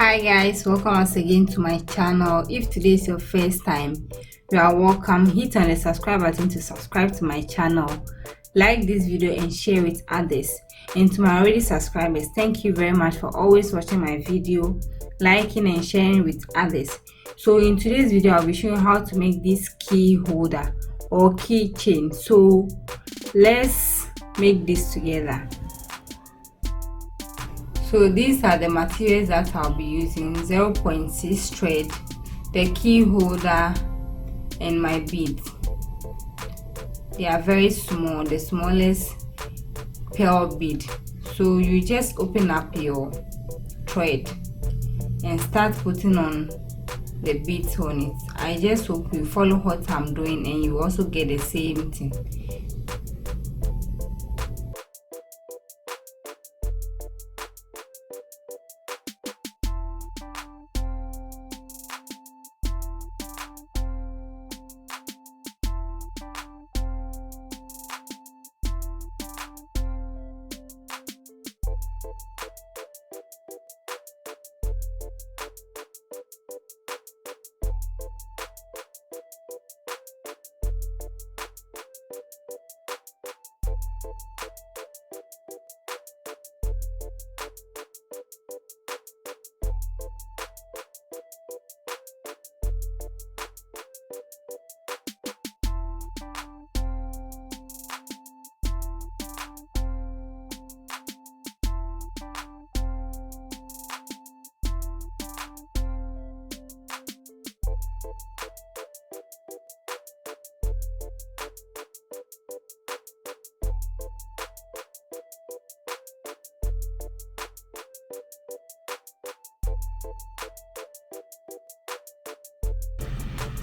Hi guys, welcome once again to my channel. If today is your first time, you are welcome. Hit on the subscribe button to subscribe to my channel. Like this video and share with others. And to my already subscribers, thank you very much for always watching my video, liking and sharing with others. So in today's video, I'll be showing how to make this key holder or keychain. So let's make this together. So these are the materials that I'll be using: 0.6 thread, the key holder, and my beads. They are very small, the smallest pearl bead. So you just open up your thread and start putting on the beads on it. I just hope you follow what I'm doing and you also get the same thing.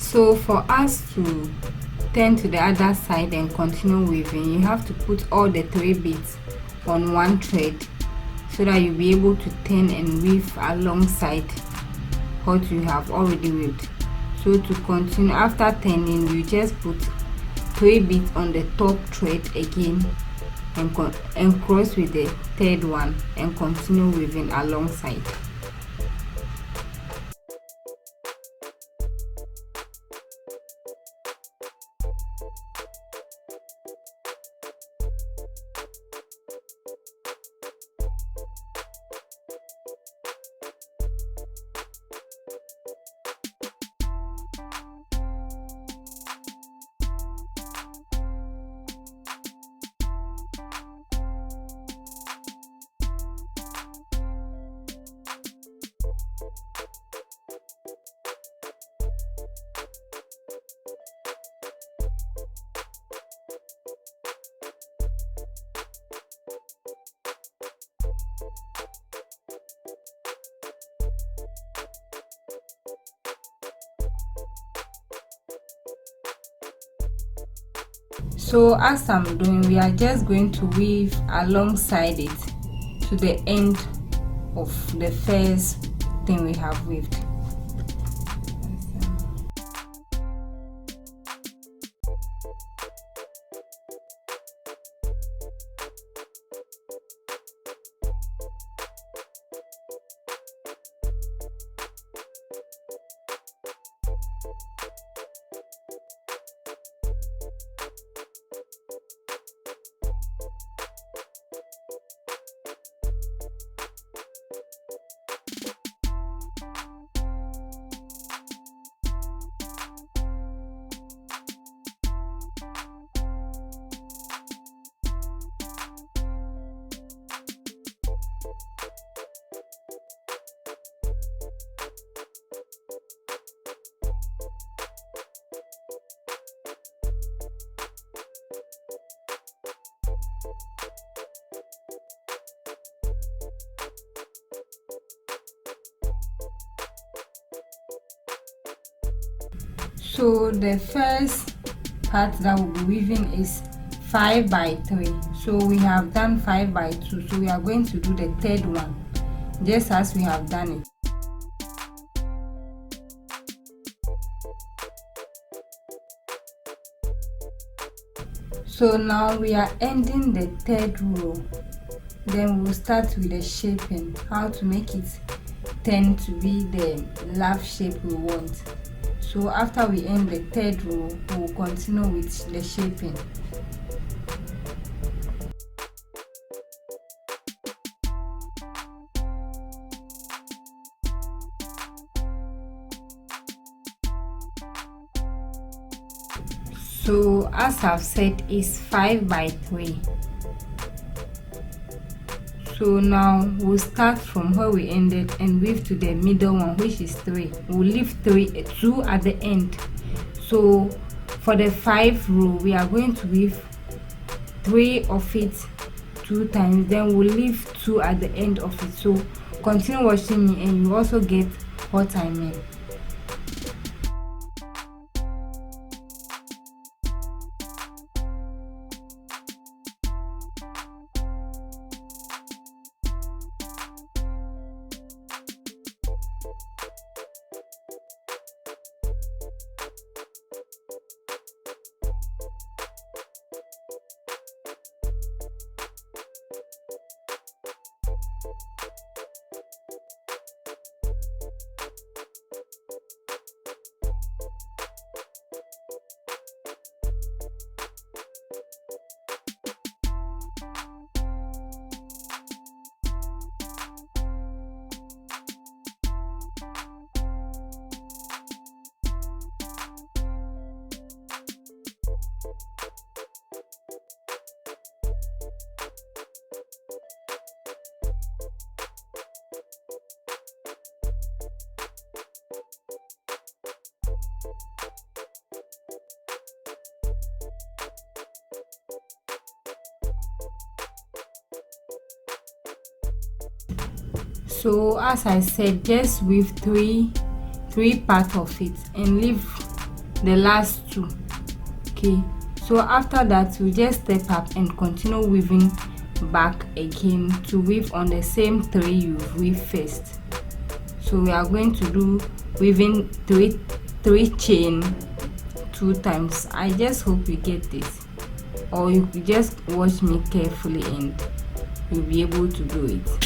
So for us to turn to the other side and continue weaving, you have to put all the 3 beads on one thread so that you'll be able to turn and weave alongside what you have already weaved. So to continue, after turning, you just put 3 beads on the top thread again and cross with the 3rd one and continue weaving alongside. So as I'm doing, we are just going to weave alongside it to the end of the first thing we have weaved. So the first part that we'll be weaving is 5 by 3. So we have done 5 by 2, so we are going to do the 3rd one just as we have done it. So now we are ending the 3rd row. Then we'll start with the shaping, how to make it tend to be the love shape we want. So after we end the third row, we'll continue with the shaping. So as I've said, it's 5 by 3. So now we'll start from where we ended and weave to the middle one, which is 3. We'll leave 2 at the end. So for the 5 row, we are going to weave 3 of it 2 times, then we'll leave 2 at the end of it. So continue watching me and you also get what I mean. So as I said, just weave three parts of it and leave the last 2. Okay, so after that we just step up and continue weaving back again to weave on the same 3 you've weaved first. So we are going to do weaving 3 chain 2 times. I just hope you get this, or you could just watch me carefully and you'll be able to do it.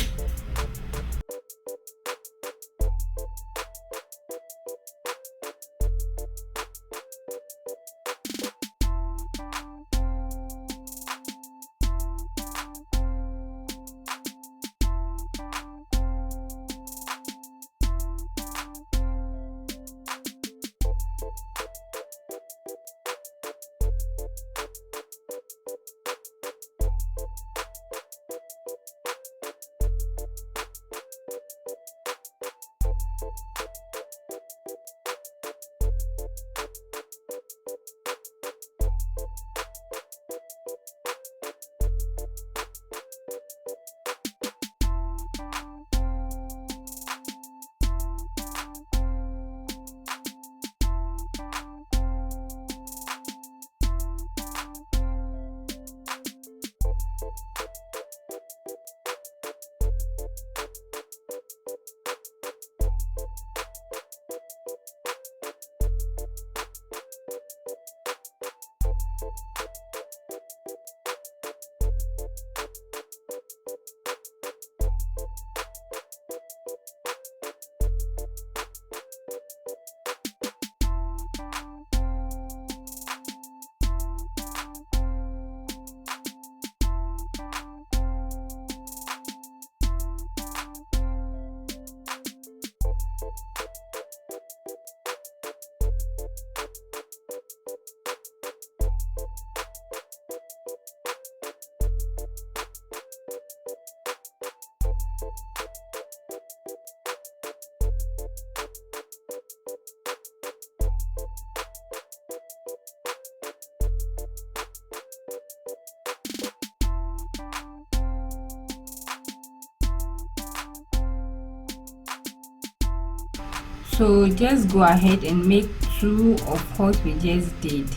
So just go ahead and make 2 of what we just did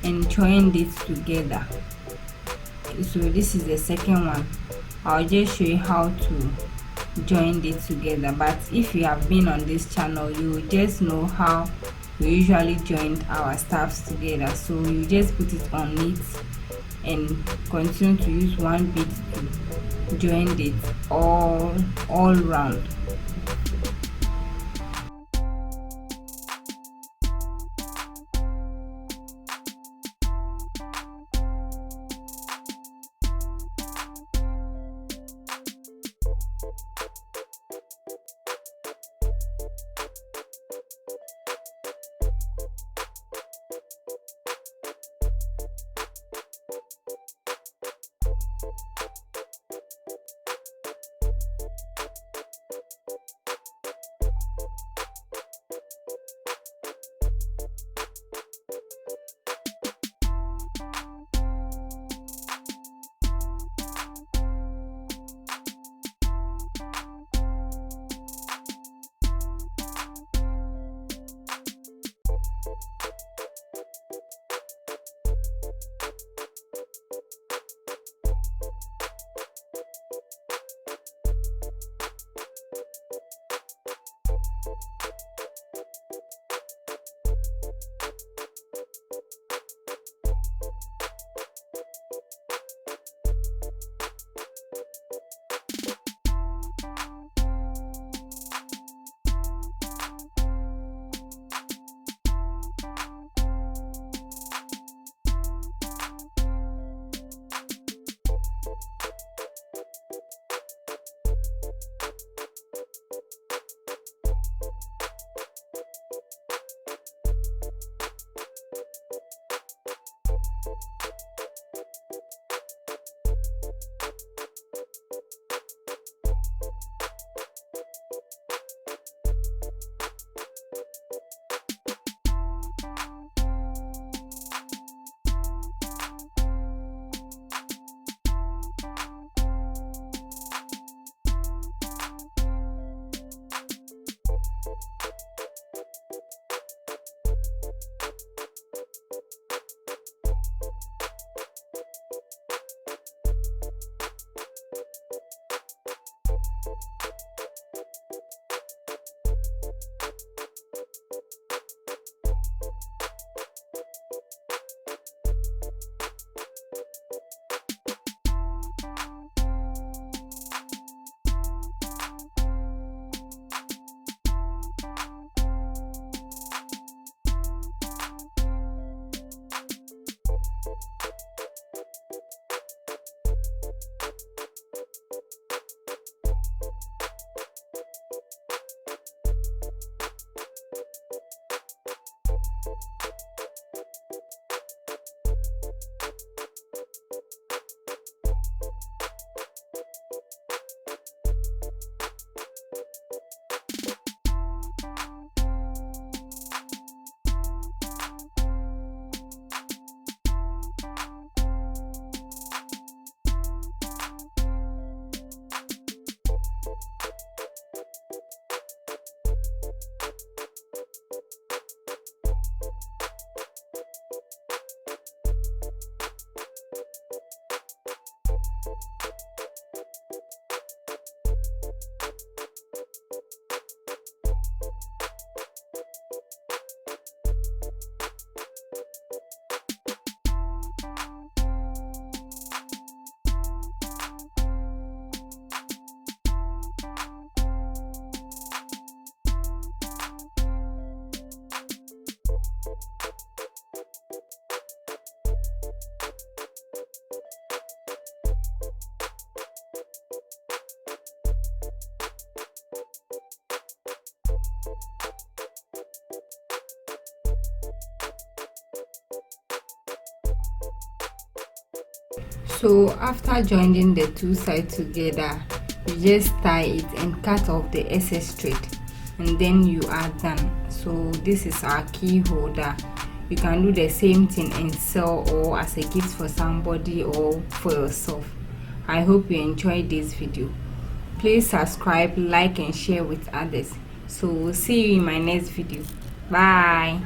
and join this together. So this is the second one. I'll just show you how to join this together, but if you have been on this channel, you will just know how we usually join our stuffs together. So you just put it on it and continue to use one bead to join it all round. So after joining the two sides together, you just tie it and cut off the excess thread, and then you are done. So this is our key holder. You can do the same thing and sell, or as a gift for somebody or for yourself. I hope you enjoyed this video. Please subscribe, like and share with others. So we'll see you in my next video. Bye.